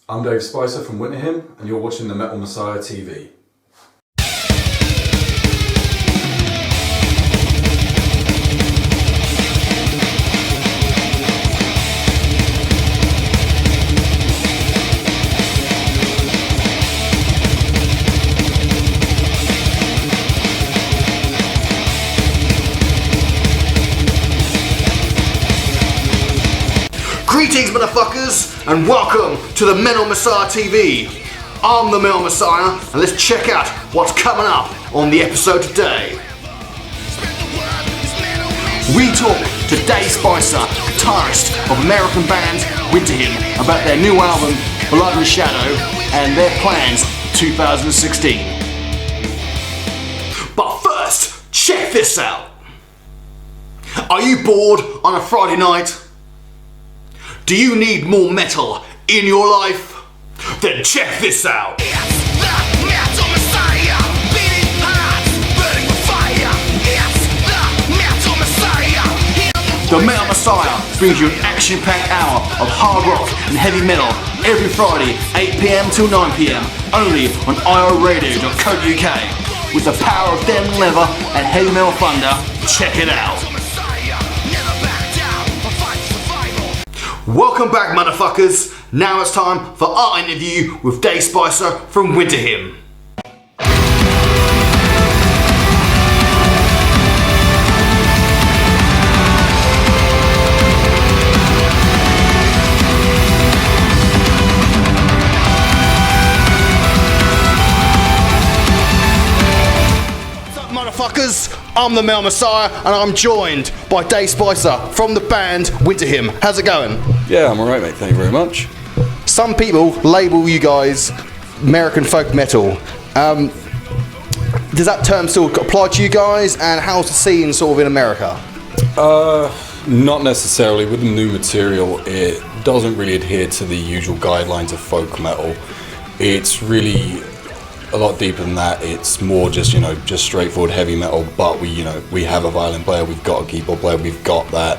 I'm Dave Spicer from Winterhymn, and you're watching the Metal Messiah TV. Greetings, motherfuckers, and welcome to the Metal Messiah TV. I'm the Metal Messiah, and let's check out what's coming up on the episode today. We talk to Dave Spicer, guitarist of American band Winterhymn, about their new album, Blood and Shadow, and their plans for 2016. But first, check this out. Are you bored on a Friday night? Do you need more metal in your life? Then check this out. The Metal Messiah brings you an action-packed hour of hard rock and heavy metal every Friday, 8 PM till 9 PM, only on ioradio.co.uk. With the power of dead leather and heavy metal thunder, check it out. Welcome back, motherfuckers. Now it's time for our interview with Dave Spicer from Winterhymn. What's up, motherfuckers? I'm the Metal Messiah, and I'm joined by Dave Spicer from the band Winterhymn. How's it going? Yeah, I'm alright, mate. Thank you very much. Some people label you guys American folk metal. Does that term still apply to you guys? And how's the scene sort of in America? Not necessarily. With the new material, it doesn't really adhere to the usual guidelines of folk metal. It's really a lot deeper than that. It's more just, just straightforward heavy metal, but we have a violin player, we've got a keyboard player, we've got that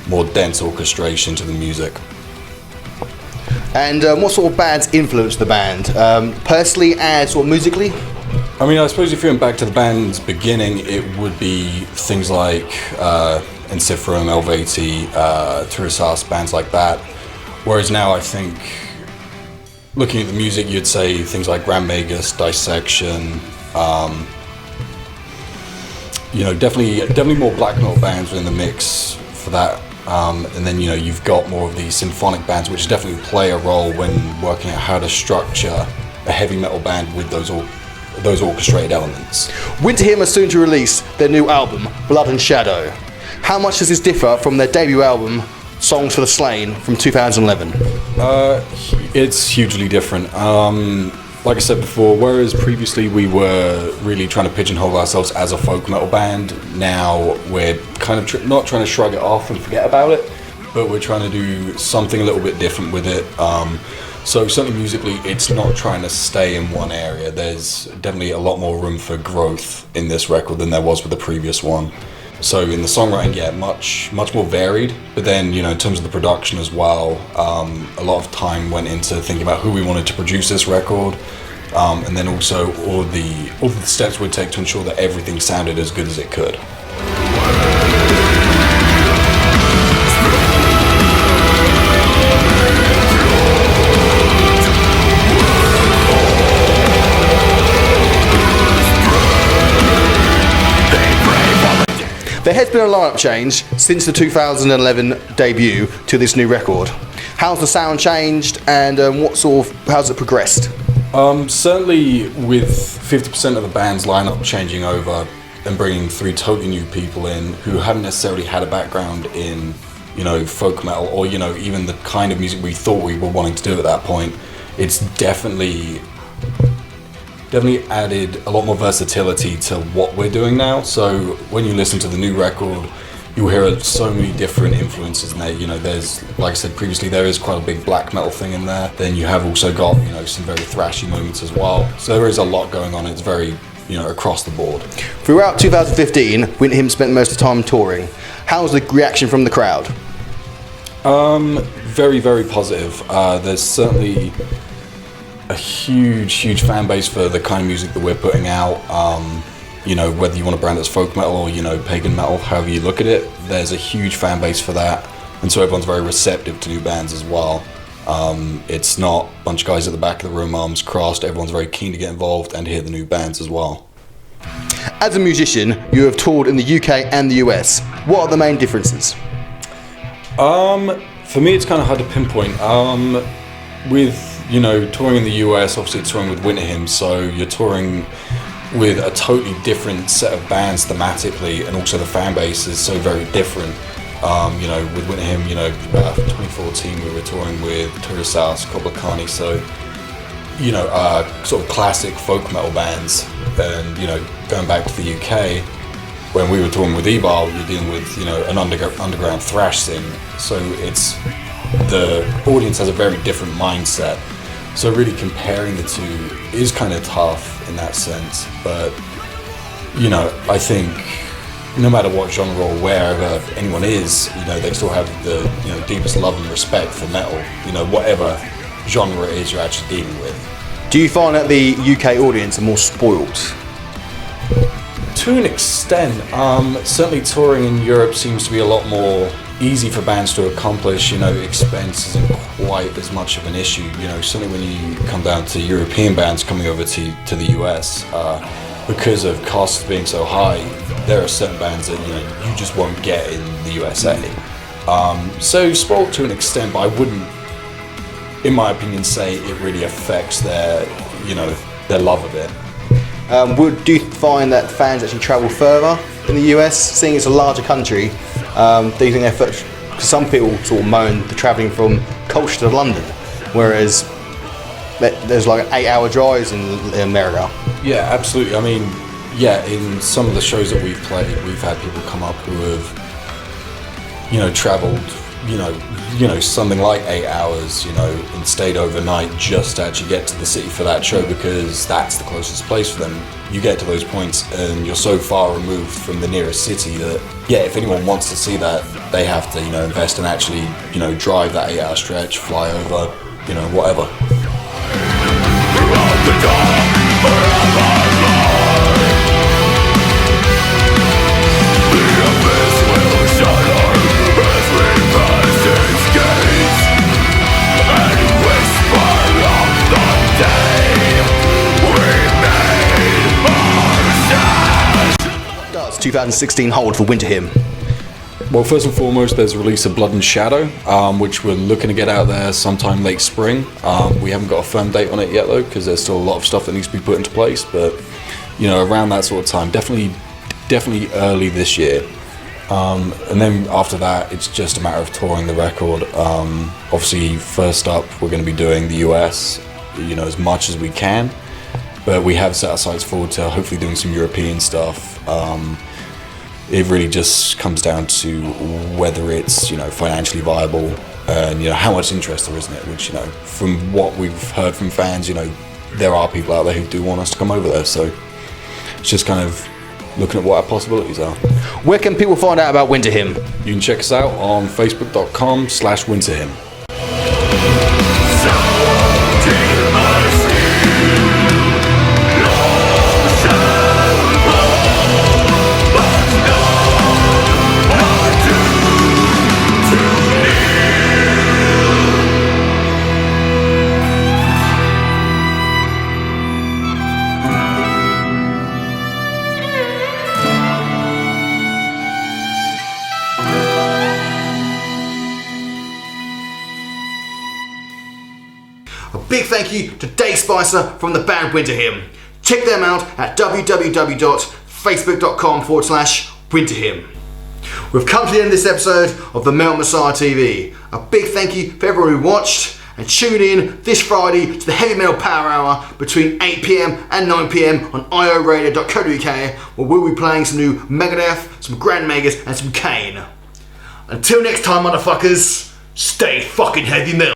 more dense orchestration to the music. And what sort of bands influenced the band? Personally and sort of musically? I mean, I suppose if you went back to the band's beginning, it would be things like Ensiferum, Elvati, Turisas, bands like that. Whereas now I think, looking at the music, you'd say things like Grand Magus, Dissection, definitely more black metal bands were in the mix for that. And then you've got more of these symphonic bands, which definitely play a role when working out how to structure a heavy metal band with those orchestrated elements. Winterhymn are soon to release their new album, Blood and Shadow. How much does this differ from their debut album, Songs for the Slain, from 2011? It's hugely different. Like I said before, whereas previously we were really trying to pigeonhole ourselves as a folk metal band, now we're kind of not trying to shrug it off and forget about it, but we're trying to do something a little bit different with it. So certainly musically, it's not trying to stay in one area. There's definitely a lot more room for growth in this record than there was with the previous one. So in the songwriting, much more varied. But then, in terms of the production as well, a lot of time went into thinking about who we wanted to produce this record, and then also all the steps we'd take to ensure that everything sounded as good as it could. There has been a lineup change since the 2011 debut to this new record. How's the sound changed, and how's it progressed? Certainly with 50% of the band's lineup changing over and bringing 3 totally new people in who hadn't necessarily had a background in, folk metal or, even the kind of music we thought we were wanting to do at that point, it's definitely added a lot more versatility to what we're doing now. So when you listen to the new record, you'll hear so many different influences in there. There's, like I said previously, there is quite a big black metal thing in there. Then you have also got, some very thrashy moments as well. So there is a lot going on. It's very, across the board. Throughout 2015, Winterhymn spent most of the time touring. How was the reaction from the crowd? Very, very positive. There's certainly a huge fan base for the kind of music that we're putting out. Whether you want to brand it as folk metal or, pagan metal, however you look at it, there's a huge fan base for that. And so everyone's very receptive to new bands as well. It's not a bunch of guys at the back of the room, arms crossed. Everyone's very keen to get involved and hear the new bands as well. As a musician, you have toured in the UK and the US. What are the main differences? For me, it's kind of hard to pinpoint. With, touring in the US, obviously it's touring with Winterhymn, so you're touring with a totally different set of bands thematically, and also the fan base is so very different. With Winterhymn, 2014 we were touring with Guitarist, Cobbler, so, sort of classic folk metal bands. And, going back to the UK, when we were touring with Ebal, you're dealing with, an underground thrash scene. So the audience has a very different mindset. So really comparing the two is kind of tough in that sense. But, I think no matter what genre or wherever anyone is, they still have the, deepest love and respect for metal, whatever genre it is you're actually dealing with. Do you find that the UK audience are more spoiled? To an extent, certainly touring in Europe seems to be a lot more easy for bands to accomplish. Expense isn't quite as much of an issue. Certainly when you come down to European bands coming over to the US, because of costs being so high, there are certain bands that you just won't get in the USA. So spoiled to an extent, but I wouldn't, in my opinion, say it really affects their love of it. Do you find that fans actually travel further in the US, seeing it's a larger country? Do you think because some people sort of moan the travelling from Colchester to London, whereas there's like 8-hour drives in America? Yeah, absolutely. I mean, in some of the shows that we've played, we've had people come up who have, travelled, something like 8 hours, and stayed overnight just to actually get to the city for that show, because that's the closest place for them. You get to those points and you're so far removed from the nearest city that, if anyone wants to see that, they have to, invest and actually, drive that 8-hour stretch, fly over, whatever. Does 2016 hold for Winterhymn? Well, first and foremost, there's a release of Blood and Shadow, which we're looking to get out there sometime late spring. We haven't got a firm date on it yet, though, because there's still a lot of stuff that needs to be put into place. But, around that sort of time, definitely early this year. And then after that, it's just a matter of touring the record. Obviously, first up, we're going to be doing the US, as much as we can. But we have set our sights forward to hopefully doing some European stuff. It really just comes down to whether it's, financially viable and, how much interest there is in it, which, from what we've heard from fans, there are people out there who do want us to come over there. So it's just kind of looking at what our possibilities are. Where can people find out about Winterhymn? You can check us out on facebook.com/Winterhymn. A big thank you to Dave Spicer from the band Winterhymn. Check them out at www.facebook.com/Winterhymn. We've come to the end of this episode of the Metal Messiah TV. A big thank you for everyone who watched, and tune in this Friday to the Heavy Metal Power Hour between 8 PM and 9 PM on ioradio.co.uk, where we'll be playing some new Megadeth, some Grand Megas and some Kane. Until next time, motherfuckers, stay fucking heavy metal.